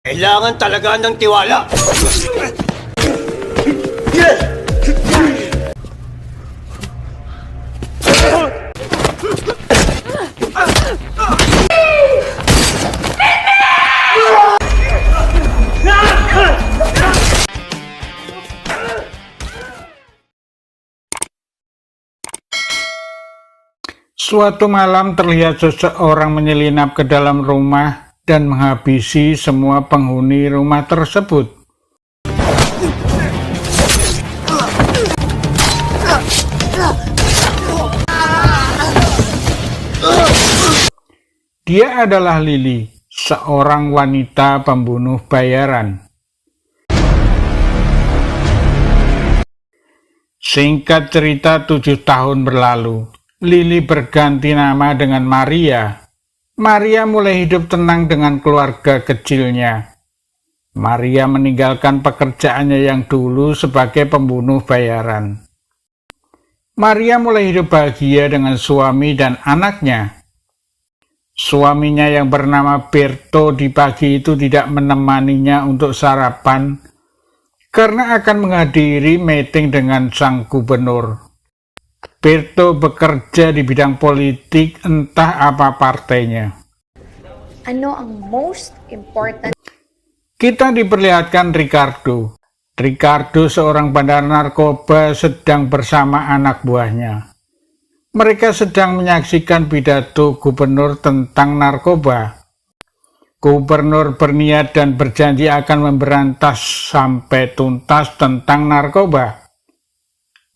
Kailangan talaga ng tiwala. Suatu malam terlihat seseorang menyelinap ke dalam rumah dan menghabisi semua penghuni rumah tersebut. Dia adalah Lily, seorang wanita pembunuh bayaran. Singkat cerita, 7 tahun berlalu. Lily berganti nama dengan Maria. Maria mulai hidup tenang dengan keluarga kecilnya. Maria meninggalkan pekerjaannya yang dulu sebagai pembunuh bayaran. Maria mulai hidup bahagia dengan suami dan anaknya. Suaminya yang bernama Berto di pagi itu tidak menemaninya untuk sarapan karena akan menghadiri meeting dengan sang gubernur. Berto bekerja di bidang politik, entah apa partainya. Ano ang most important? Kita diperlihatkan Ricardo. Ricardo, seorang bandar narkoba, sedang bersama anak buahnya. Mereka sedang menyaksikan pidato gubernur tentang narkoba. Gubernur berniat dan berjanji akan memberantas sampai tuntas tentang narkoba.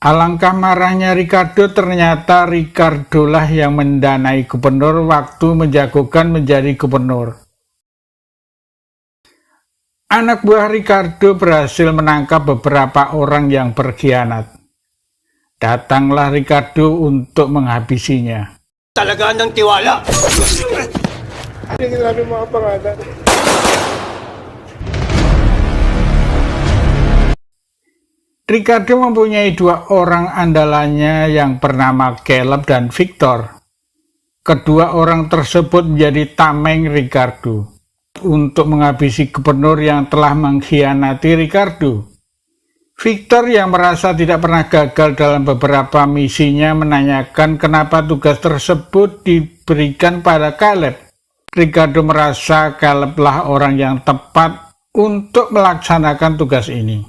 Alangkah marahnya Ricardo, ternyata Ricardo lah yang mendanai gubernur waktu menjagokan menjadi gubernur. Anak buah Ricardo berhasil menangkap beberapa orang yang berkhianat. Datanglah Ricardo untuk menghabisinya. Talaga ng tiwala. Ricardo mempunyai 2 orang andalannya yang bernama Caleb dan Victor. Kedua orang tersebut menjadi tameng Ricardo untuk menghabisi gubernur yang telah mengkhianati Ricardo. Victor yang merasa tidak pernah gagal dalam beberapa misinya menanyakan kenapa tugas tersebut diberikan pada Caleb. Ricardo merasa Caleb lah orang yang tepat untuk melaksanakan tugas ini.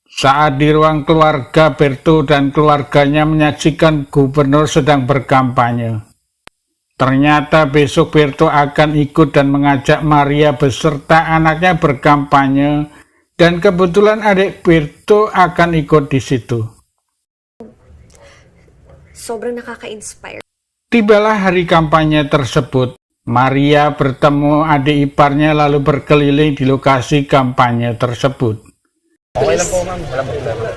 Saat di ruang keluarga, Berto dan keluarganya menyaksikan gubernur sedang berkampanye. Ternyata besok Berto akan ikut dan mengajak Maria beserta anaknya berkampanye, dan kebetulan adik Berto akan ikut di situ. Sobrang nakaka-inspire. Tibalah hari kampanye tersebut. Maria bertemu adik iparnya lalu berkeliling di lokasi kampanye tersebut. Okay lang po, ma'am. Walang problema.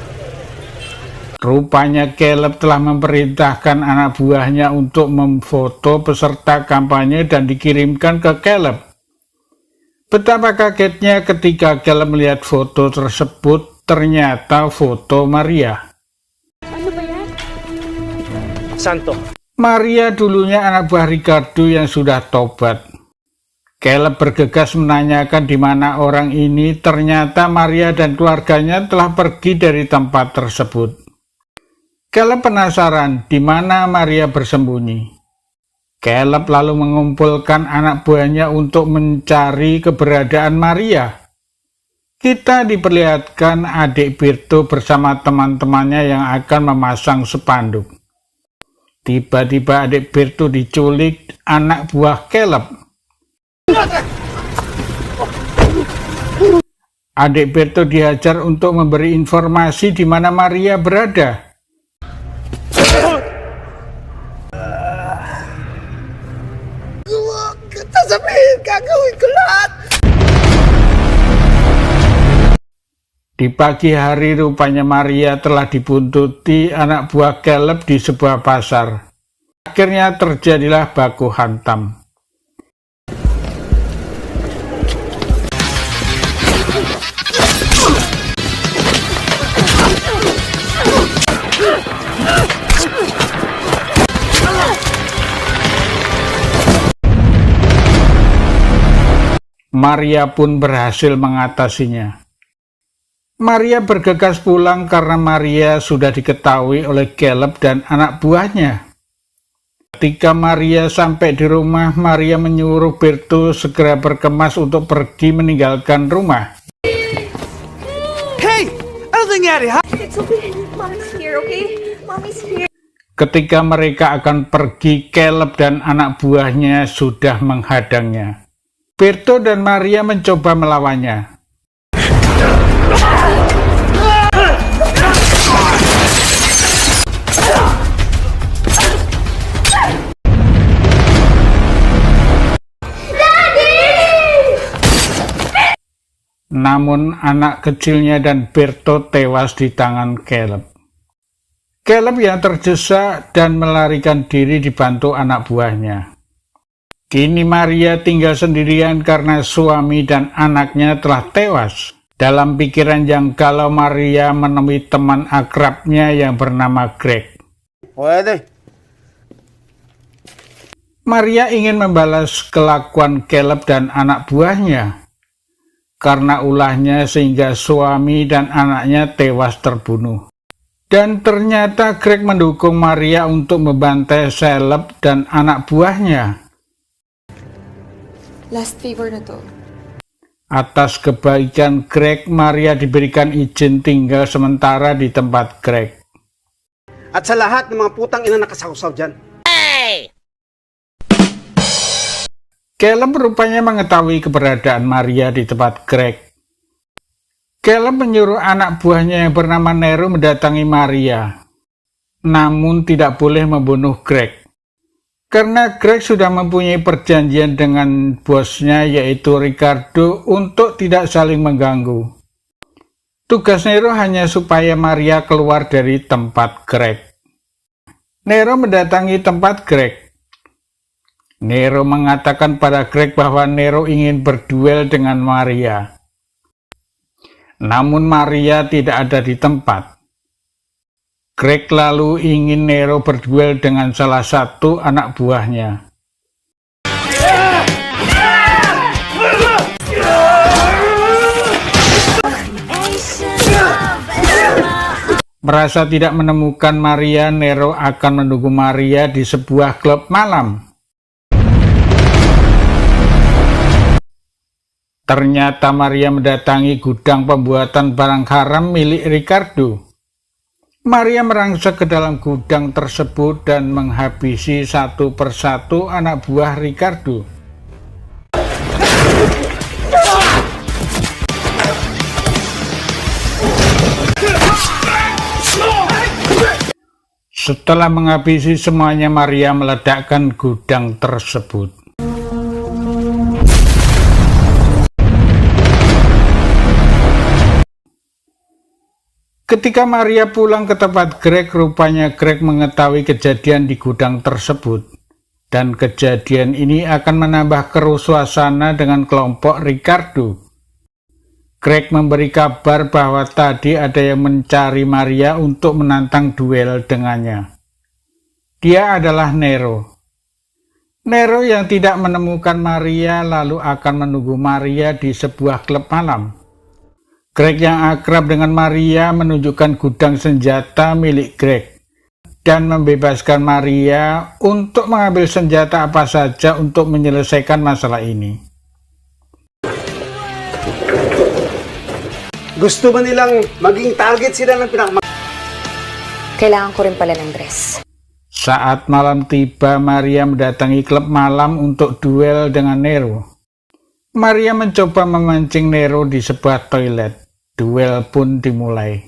Rupanya Caleb telah memerintahkan anak buahnya untuk memfoto peserta kampanye dan dikirimkan ke Caleb. Betapa kagetnya ketika Caleb melihat foto tersebut, ternyata foto Maria. Ano ba yan? Santo. Maria dulunya anak buah Ricardo yang sudah tobat. Caleb bergegas menanyakan di mana orang ini. Ternyata Maria dan keluarganya telah pergi dari tempat tersebut. Caleb penasaran di mana Maria bersembunyi. Caleb lalu mengumpulkan anak buahnya untuk mencari keberadaan Maria. Kita diperlihatkan adik Berto bersama teman-temannya yang akan memasang spanduk. Tiba-tiba adik Berto diculik anak buah Caleb. Adik Berto dihajar untuk memberi informasi di mana Maria berada. Sasabihin, gagawin ko lahat. Di pagi hari rupanya Maria telah dibuntuti anak buah Caleb di sebuah pasar. Akhirnya terjadilah baku hantam. Maria pun berhasil mengatasinya. Maria bergegas pulang karena Maria sudah diketahui oleh Caleb dan anak buahnya. Ketika Maria sampai di rumah, Maria menyuruh Berto segera berkemas untuk pergi meninggalkan rumah. Hey! Ano nangyari, ha? It's okay. Mommy's here, okay? Mommy's here. Ketika mereka akan pergi, Caleb dan anak buahnya sudah menghadangnya. Berto dan Maria mencoba melawannya. Namun anak kecilnya dan Berto tewas di tangan Caleb. Caleb yang terdesak dan melarikan diri dibantu anak buahnya. Kini Maria tinggal sendirian karena suami dan anaknya telah tewas. Dalam pikiran yang galau, Maria menemui teman akrabnya yang bernama Greg. Pwede. Maria ingin membalas kelakuan Caleb dan anak buahnya karena ulahnya sehingga suami dan anaknya tewas terbunuh. Dan ternyata Greg mendukung Maria untuk membantai Caleb dan anak buahnya. Last favor na to. Atas kebaikan Greg, Maria diberikan izin tinggal sementara di tempat Greg. At sa lahat ng mga putang ina nakasawsaw dyan. Caleb rupanya mengetahui keberadaan Maria di tempat Greg. Caleb menyuruh anak buahnya yang bernama Nero mendatangi Maria, namun tidak boleh membunuh Greg. Karena Greg sudah mempunyai perjanjian dengan bosnya yaitu Ricardo untuk tidak saling mengganggu. Tugas Nero hanya supaya Maria keluar dari tempat Greg. Nero mendatangi tempat Greg. Nero mengatakan pada Greg bahwa Nero ingin berduel dengan Maria. Namun Maria tidak ada di tempat. Greg lalu ingin Nero berduel dengan salah satu anak buahnya. Merasa tidak menemukan Maria, Nero akan menunggu Maria di sebuah klub malam. Ternyata Maria mendatangi gudang pembuatan barang haram milik Ricardo. Maria merangsek ke dalam gudang tersebut dan menghabisi satu persatu anak buah Ricardo. Setelah menghabisi semuanya, Maria meledakkan gudang tersebut. Ketika Maria pulang ke tempat Greg, rupanya Greg mengetahui kejadian di gudang tersebut. Dan kejadian ini akan menambah keruh suasana dengan kelompok Ricardo. Greg memberi kabar bahwa tadi ada yang mencari Maria untuk menantang duel dengannya. Dia adalah Nero. Nero yang tidak menemukan Maria lalu akan menunggu Maria di sebuah klub malam. Greg yang akrab dengan Maria menunjukkan gudang senjata milik Greg dan membebaskan Maria untuk mengambil senjata apa saja untuk menyelesaikan masalah ini. Gusto ba nilang maging target sila ng Kailangan ko rin pala ng dress. Saat malam tiba, Maria mendatangi klub malam untuk duel dengan Nero. Maria mencoba memancing Nero di sebuah toilet. Duel pun dimulai.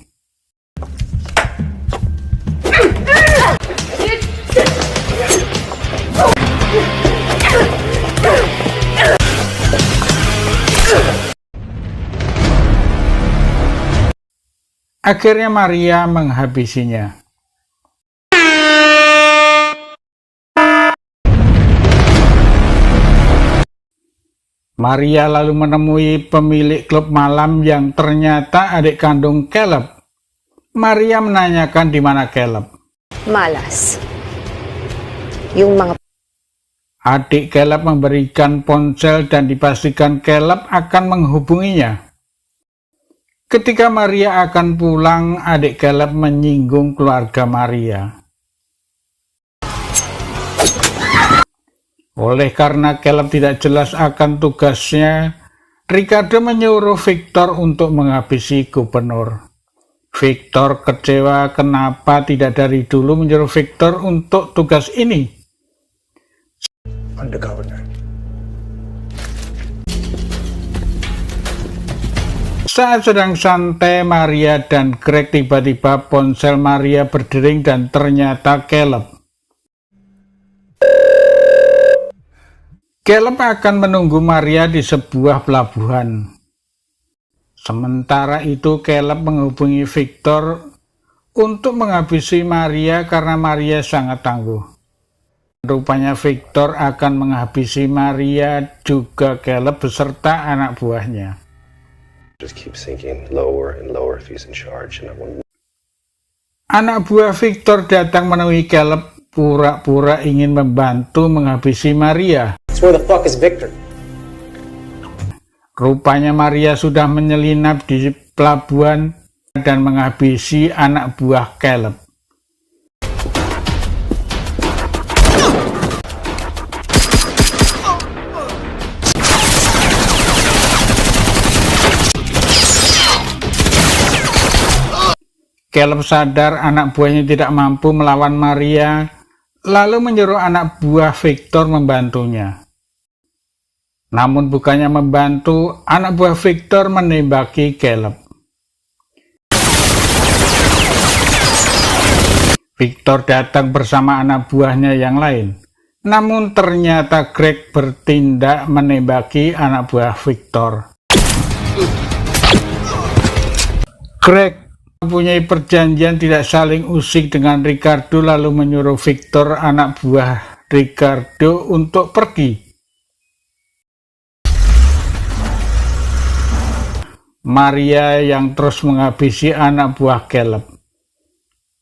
Akhirnya Maria menghabisinya. Maria lalu menemui pemilik klub malam yang ternyata adik kandung Caleb. Maria menanyakan di mana Caleb. Malas. Yung mga... Adik Caleb memberikan ponsel dan dipastikan Caleb akan menghubunginya. Ketika Maria akan pulang, adik Caleb menyinggung keluarga Maria. Oleh karena Caleb tidak jelas akan tugasnya, Ricardo menyuruh Victor untuk menghabisi gubernur. Victor kecewa kenapa tidak dari dulu menyuruh Victor untuk tugas ini. Saat sedang santai, Maria dan Greg tiba-tiba ponsel Maria berdering dan ternyata Caleb. Caleb akan menunggu Maria di sebuah pelabuhan. Sementara itu Caleb menghubungi Victor untuk menghabisi Maria karena Maria sangat tangguh. Rupanya Victor akan menghabisi Maria juga Caleb beserta anak buahnya. Anak buah Victor datang menemui Caleb pura-pura ingin membantu menghabisi Maria. Where the fuck is Victor? Rupanya Maria sudah menyelinap di pelabuhan dan menghabisi anak buah Caleb. Caleb sadar anak buahnya tidak mampu melawan Maria, lalu menyuruh anak buah Victor membantunya. Namun bukannya membantu, anak buah Victor menembaki Caleb. Victor datang bersama anak buahnya yang lain. Namun ternyata Greg bertindak menembaki anak buah Victor. Greg mempunyai perjanjian tidak saling usik dengan Ricardo lalu menyuruh Victor, anak buah Ricardo, untuk pergi. Maria yang terus menghabisi anak buah Caleb.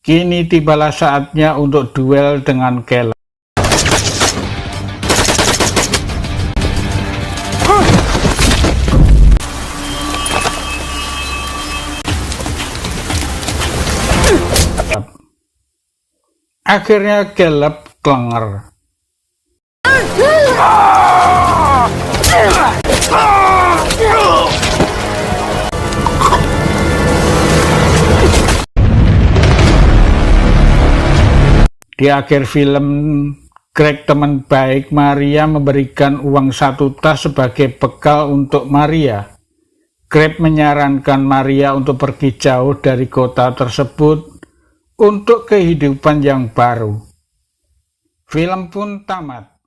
Kini tibalah saatnya untuk duel dengan Caleb. Akhirnya Caleb klenger. Di akhir film, Greg, teman baik Maria, memberikan uang 1 tas sebagai bekal untuk Maria. Greg menyarankan Maria untuk pergi jauh dari kota tersebut untuk kehidupan yang baru. Film pun tamat.